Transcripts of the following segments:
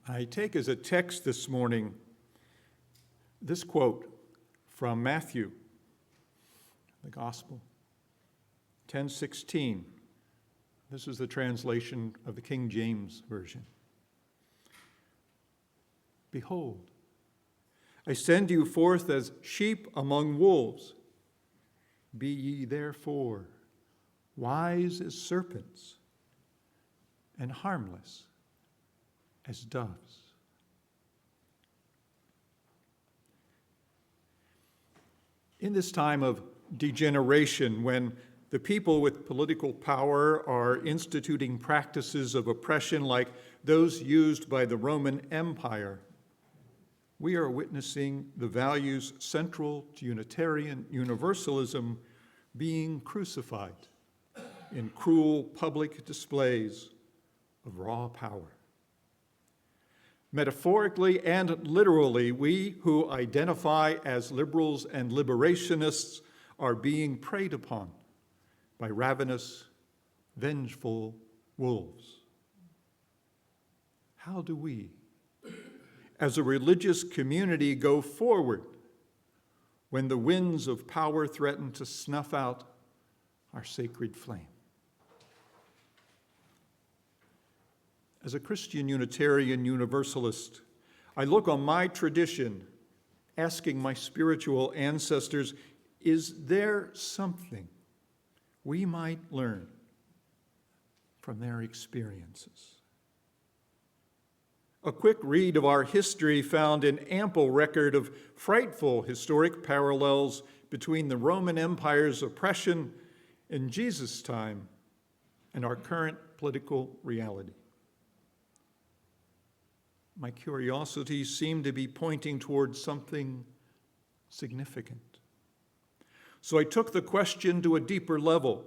I take as a text this morning this quote from Matthew, the Gospel, 10:16. This is the translation of the King James Version. Behold, I send you forth as sheep among wolves. Be ye therefore wise as serpents and harmless as doves. In this time of degeneration, when the people with political power are instituting practices of oppression like those used by the Roman Empire, we are witnessing the values central to Unitarian Universalism being crucified in cruel public displays of raw power. Metaphorically and literally, we who identify as liberals and liberationists are being preyed upon by ravenous, vengeful wolves. How do we, as a religious community, go forward when the winds of power threaten to snuff out our sacred flame? As a Christian Unitarian Universalist, I look on my tradition, asking my spiritual ancestors, is there something we might learn from their experiences? A quick read of our history found an ample record of frightful historic parallels between the Roman Empire's oppression in Jesus' time and our current political reality. My curiosity seemed to be pointing towards something significant. So I took the question to a deeper level,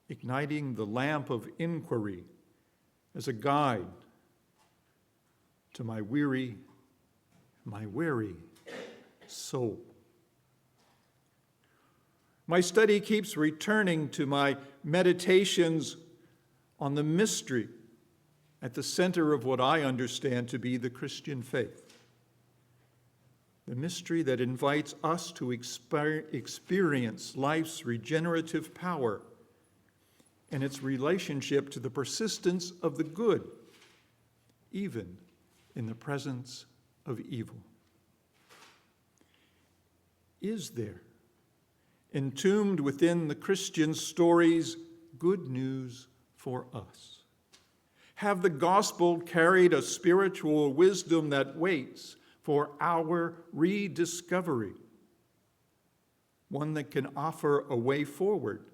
igniting the lamp of inquiry as a guide to my wary soul. My study keeps returning to my meditations on the mystery at the center of what I understand to be the Christian faith. The mystery that invites us to experience life's regenerative power and its relationship to the persistence of the good, even in the presence of evil. Is there, entombed within the Christian stories, good news for us? Have the gospel carried a spiritual wisdom that waits for our rediscovery? One that can offer a way forward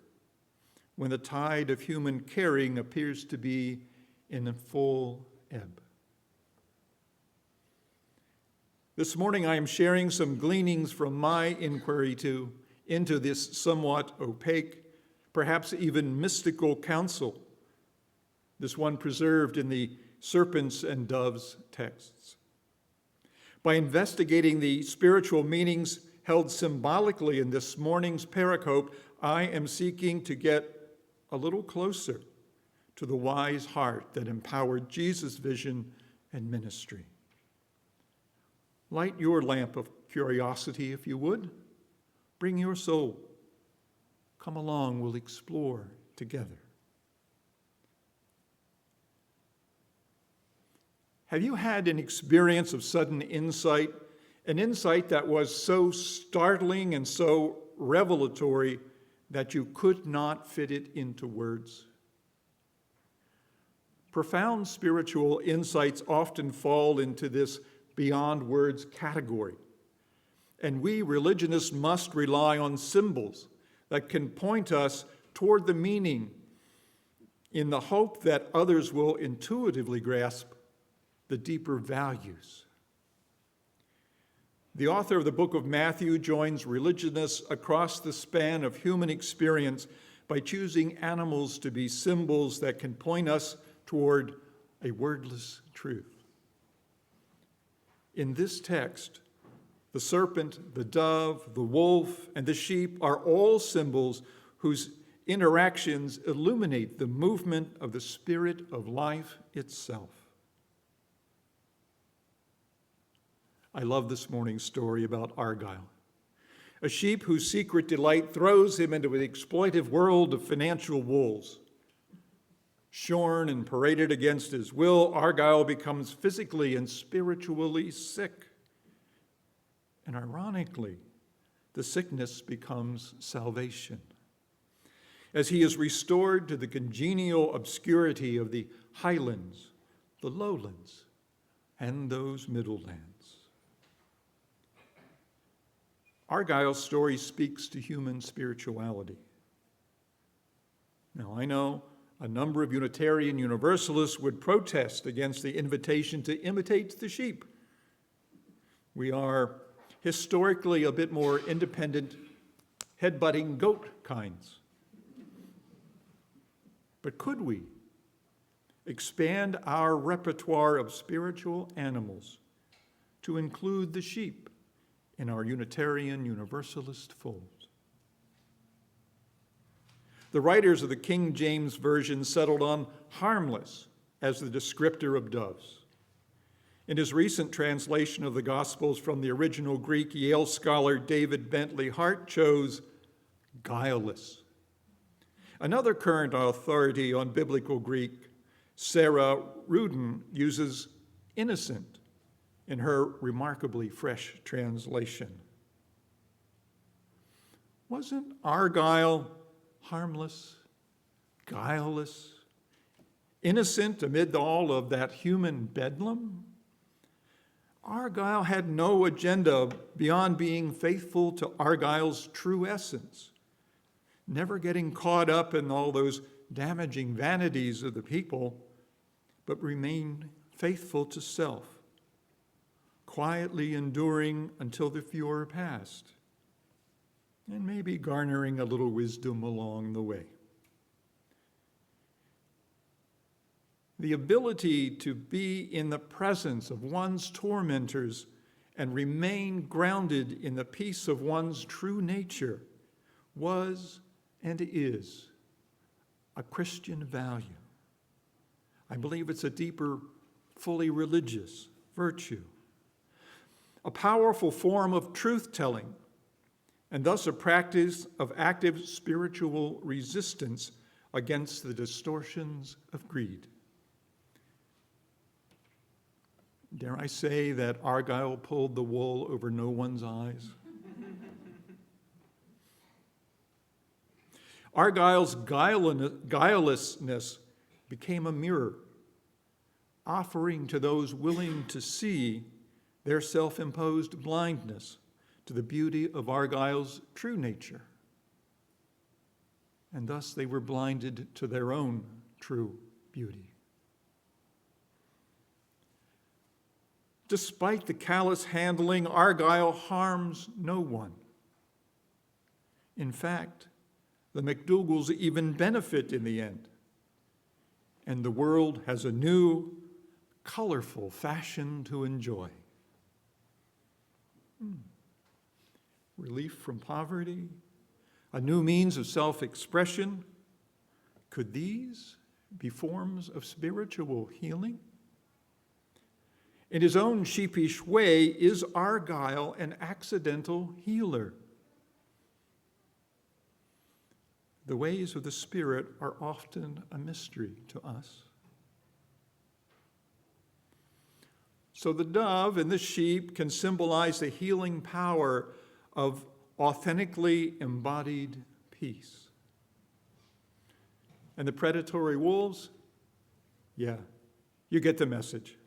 when the tide of human caring appears to be in a full ebb. This morning I am sharing some gleanings from my inquiry into this somewhat opaque, perhaps even mystical counsel, this one preserved in the serpents and doves texts. By investigating the spiritual meanings held symbolically in this morning's pericope, I am seeking to get a little closer to the wise heart that empowered Jesus' vision and ministry. Light your lamp of curiosity, if you would. Bring your soul. Come along, we'll explore together. Have you had an experience of sudden insight, an insight that was so startling and so revelatory that you could not fit it into words? Profound spiritual insights often fall into this beyond words category, and we religionists must rely on symbols that can point us toward the meaning in the hope that others will intuitively grasp the deeper values. The author of the book of Matthew joins religionists across the span of human experience by choosing animals to be symbols that can point us toward a wordless truth. In this text, the serpent, the dove, the wolf, and the sheep are all symbols whose interactions illuminate the movement of the spirit of life itself. I love this morning's story about Argyle, a sheep whose secret delight throws him into the exploitive world of financial wolves. Shorn and paraded against his will, Argyle becomes physically and spiritually sick. And ironically, the sickness becomes salvation, as he is restored to the congenial obscurity of the highlands, the lowlands, and those middle lands. Argyle's story speaks to human spirituality. Now, I know a number of Unitarian Universalists would protest against the invitation to imitate the sheep. We are historically a bit more independent, head-butting goat kinds. But could we expand our repertoire of spiritual animals to include the sheep in our Unitarian Universalist fold? The writers of the King James Version settled on harmless as the descriptor of doves. In his recent translation of the Gospels from the original Greek, Yale scholar David Bentley Hart chose guileless. Another current authority on biblical Greek, Sarah Rudin, uses innocent in her remarkably fresh translation. Wasn't Argyle harmless, guileless, innocent amid all of that human bedlam? Argyle had no agenda beyond being faithful to Argyle's true essence, never getting caught up in all those damaging vanities of the people, but remain faithful to self, quietly enduring until the furor passed, and maybe garnering a little wisdom along the way. The ability to be in the presence of one's tormentors and remain grounded in the peace of one's true nature was and is a Christian value. I believe it's a deeper, fully religious virtue, a powerful form of truth-telling, and thus a practice of active spiritual resistance against the distortions of greed. Dare I say that Argyle pulled the wool over no one's eyes? Argyle's guilelessness became a mirror, offering to those willing to see their self-imposed blindness to the beauty of Argyle's true nature. And thus they were blinded to their own true beauty. Despite the callous handling, Argyle harms no one. In fact, the McDougalls even benefit in the end. And the world has a new, colorful fashion to enjoy. Relief from poverty, a new means of self-expression. Could these be forms of spiritual healing? In his own sheepish way, is Argyle an accidental healer? The ways of the Spirit are often a mystery to us. So the dove and the sheep can symbolize the healing power of authentically embodied peace. And the predatory wolves? Yeah, you get the message.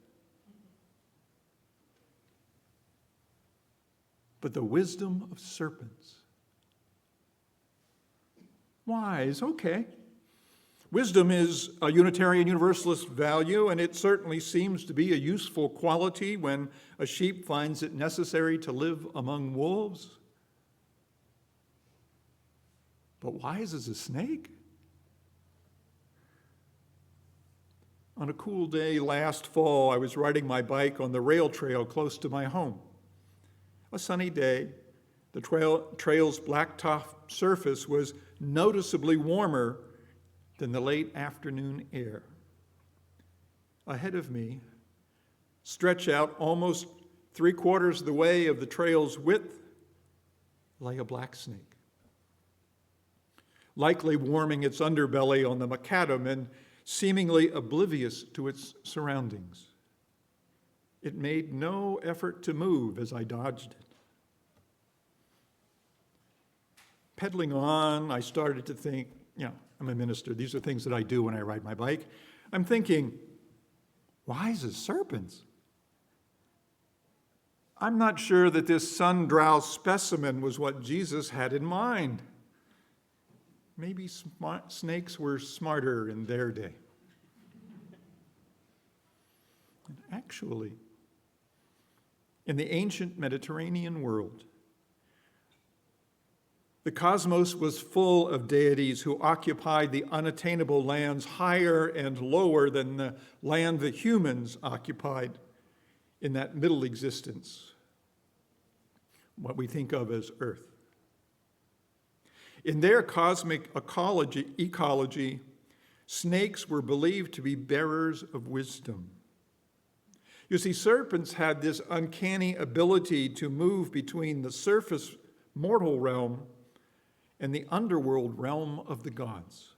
But the wisdom of serpents. Wise, okay. Wisdom is a Unitarian Universalist value, and it certainly seems to be a useful quality when a sheep finds it necessary to live among wolves. But wise as a snake? On a cool day last fall, I was riding my bike on the rail trail close to my home. A sunny day, the trail's blacktop surface was noticeably warmer than the late afternoon air. Ahead of me, stretched out almost 3/4 of the way of the trail's width lay a black snake, likely warming its underbelly on the macadam and seemingly oblivious to its surroundings. It made no effort to move as I dodged it. Pedaling on, I started to think, I'm a minister. These are things that I do when I ride my bike. I'm thinking, wise as serpents. I'm not sure that this sun-drow specimen was what Jesus had in mind. Maybe snakes were smarter in their day. And actually, in the ancient Mediterranean world, the cosmos was full of deities who occupied the unattainable lands higher and lower than the land that humans occupied in that middle existence, what we think of as Earth. In their cosmic ecology, snakes were believed to be bearers of wisdom. You see, serpents had this uncanny ability to move between the surface mortal realm and the underworld realm of the gods,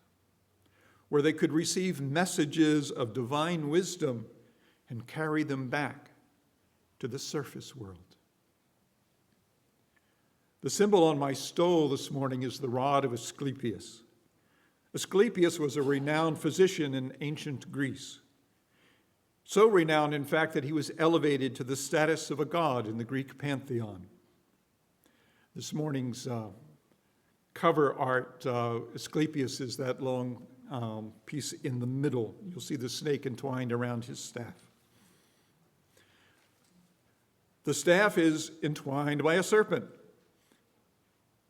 where they could receive messages of divine wisdom and carry them back to the surface world. The symbol on my stole this morning is the rod of Asclepius. Asclepius was a renowned physician in ancient Greece. So renowned, in fact, that he was elevated to the status of a god in the Greek pantheon. This morning's cover art, Asclepius is that long piece in the middle. You'll see the snake entwined around his staff. The staff is entwined by a serpent.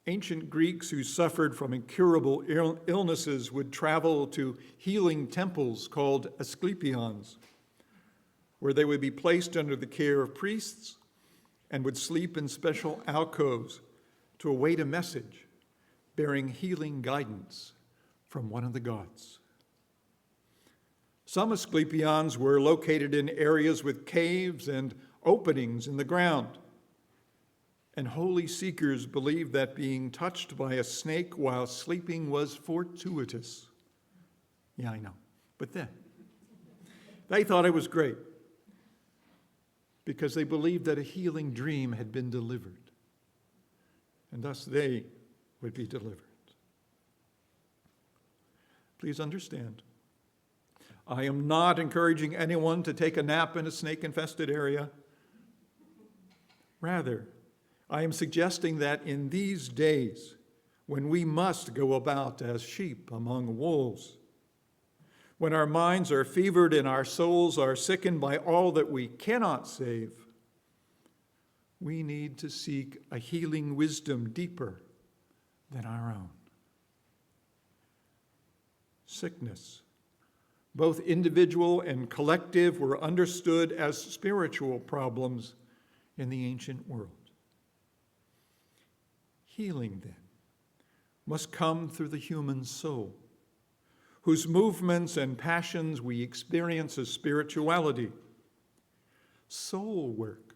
Ancient Greeks who suffered from incurable illnesses would travel to healing temples called Asclepions, where they would be placed under the care of priests and would sleep in special alcoves to await a message bearing healing guidance from one of the gods. Some Asclepions were located in areas with caves and openings in the ground, and holy seekers believed that being touched by a snake while sleeping was fortuitous. Yeah, I know. But then, they thought it was great because they believed that a healing dream had been delivered, and thus they would be delivered. Please understand, I am not encouraging anyone to take a nap in a snake-infested area. Rather, I am suggesting that in these days, when we must go about as sheep among wolves, when our minds are fevered and our souls are sickened by all that we cannot save, we need to seek a healing wisdom deeper than our own. Sickness, both individual and collective, were understood as spiritual problems in the ancient world. Healing, then, must come through the human soul, whose movements and passions we experience as spirituality. Soul work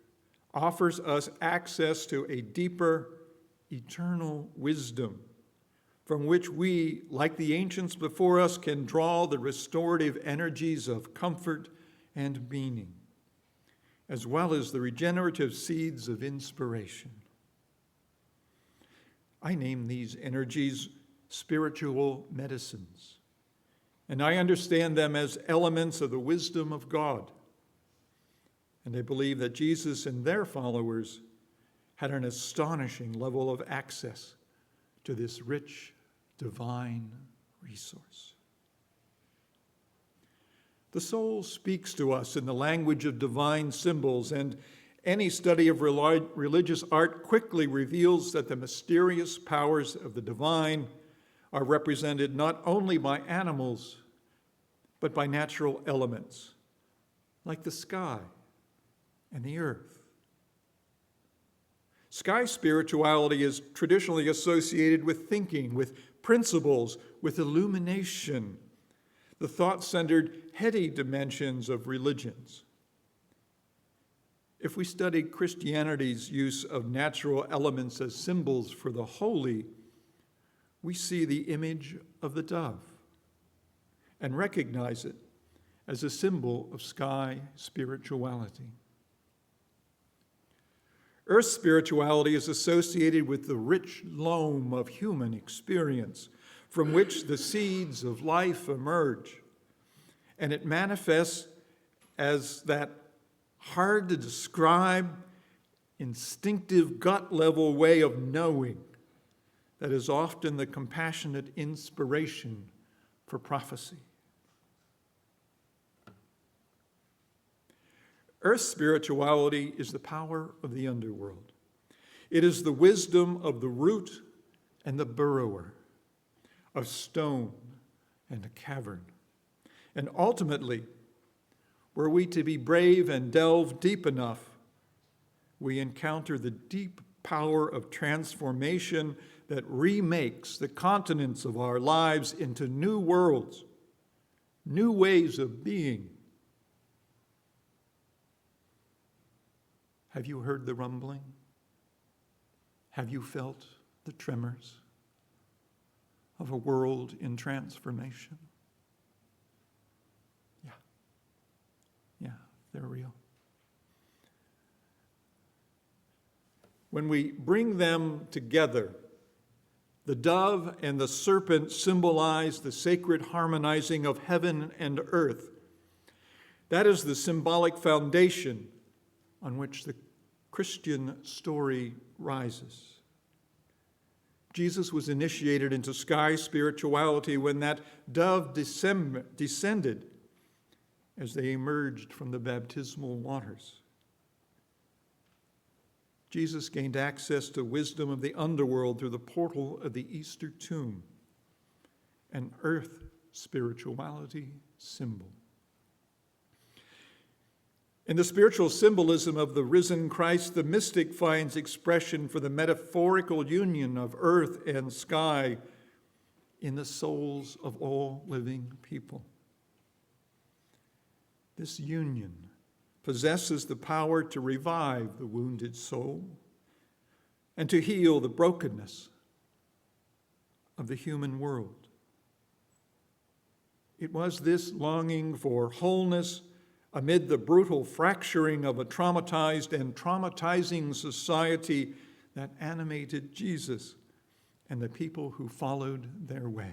offers us access to a deeper, eternal wisdom from which we, like the ancients before us, can draw the restorative energies of comfort and meaning, as well as the regenerative seeds of inspiration. I name these energies spiritual medicines, and I understand them as elements of the wisdom of God. And I believe that Jesus and their followers had an astonishing level of access to this rich, divine resource. The soul speaks to us in the language of divine symbols, and any study of religious art quickly reveals that the mysterious powers of the divine are represented not only by animals, but by natural elements, like the sky and the earth. Sky spirituality is traditionally associated with thinking, with principles, with illumination, the thought-centered, heady dimensions of religions. If we study Christianity's use of natural elements as symbols for the holy, we see the image of the dove and recognize it as a symbol of sky spirituality. Earth spirituality is associated with the rich loam of human experience from which the seeds of life emerge, and it manifests as that hard to describe, instinctive gut-level way of knowing that is often the compassionate inspiration for prophecy. Earth spirituality is the power of the underworld. It is the wisdom of the root and the burrower, of stone and a cavern. And ultimately, were we to be brave and delve deep enough, we encounter the deep power of transformation that remakes the continents of our lives into new worlds, new ways of being. Have you heard the rumbling? Have you felt the tremors of a world in transformation? Yeah, they're real. When we bring them together, the dove and the serpent symbolize the sacred harmonizing of heaven and earth. That is the symbolic foundation on which the Christian story rises. Jesus was initiated into sky spirituality when that dove descended as they emerged from the baptismal waters. Jesus gained access to wisdom of the underworld through the portal of the Easter tomb, an earth spirituality symbol. In the spiritual symbolism of the risen Christ, the mystic finds expression for the metaphorical union of earth and sky in the souls of all living people. This union possesses the power to revive the wounded soul and to heal the brokenness of the human world. It was this longing for wholeness amid the brutal fracturing of a traumatized and traumatizing society that animated Jesus and the people who followed their way.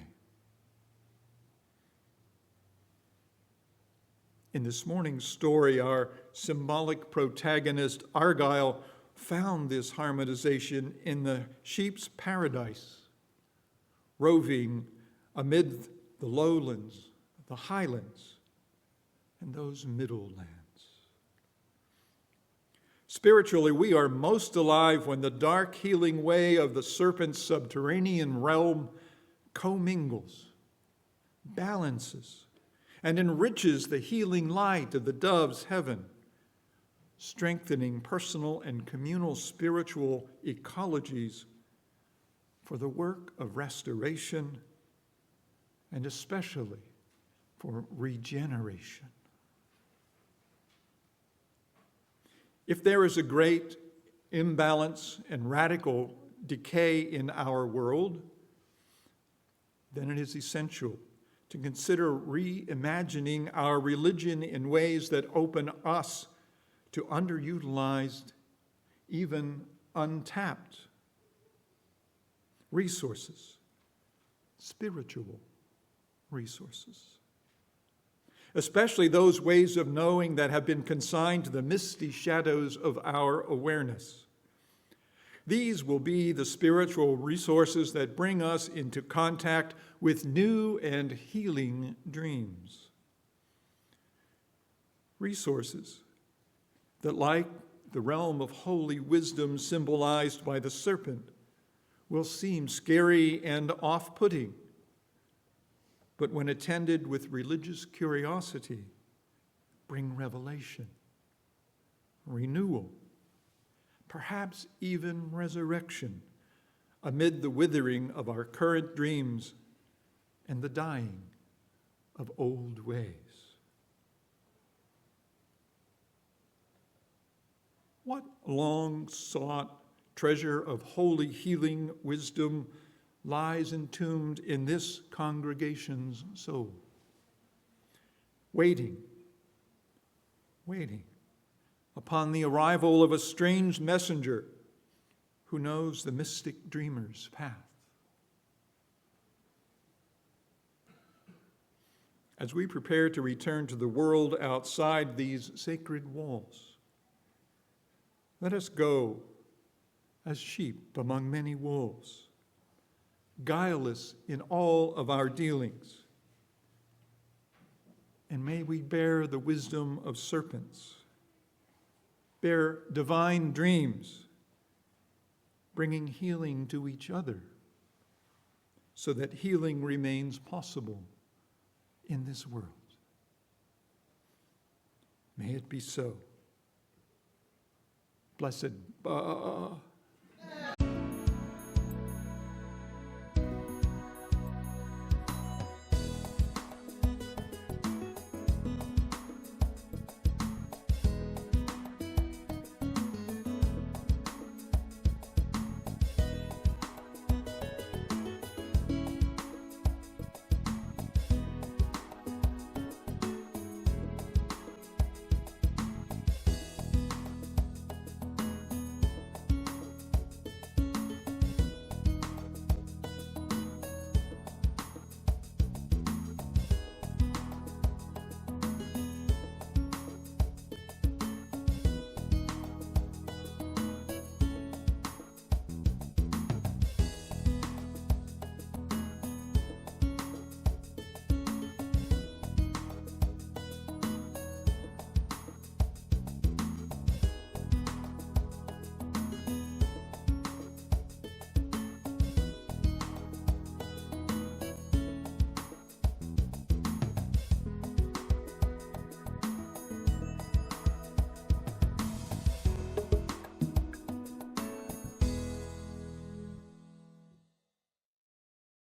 In this morning's story, our symbolic protagonist, Argyle, found this harmonization in the sheep's paradise, roving amid the lowlands, the highlands, and those middle lands. Spiritually, we are most alive when the dark healing way of the serpent's subterranean realm commingles, balances, and enriches the healing light of the dove's heaven, strengthening personal and communal spiritual ecologies for the work of restoration and especially for regeneration. If there is a great imbalance and radical decay in our world, then it is essential to consider reimagining our religion in ways that open us to underutilized, even untapped resources, spiritual resources, especially those ways of knowing that have been consigned to the misty shadows of our awareness. These will be the spiritual resources that bring us into contact with new and healing dreams. Resources that, like the realm of holy wisdom symbolized by the serpent, will seem scary and off-putting, but when attended with religious curiosity, bring revelation, renewal, perhaps even resurrection, amid the withering of our current dreams and the dying of old ways. long-sought treasure of holy healing wisdom lies entombed in this congregation's soul, waiting upon the arrival of a strange messenger who knows the mystic dreamer's path. As we prepare to return to the world outside these sacred walls, let us go as sheep among many wolves, guileless in all of our dealings. And may we bear the wisdom of serpents, bear divine dreams, bringing healing to each other, so that healing remains possible in this world. May it be so. Blessed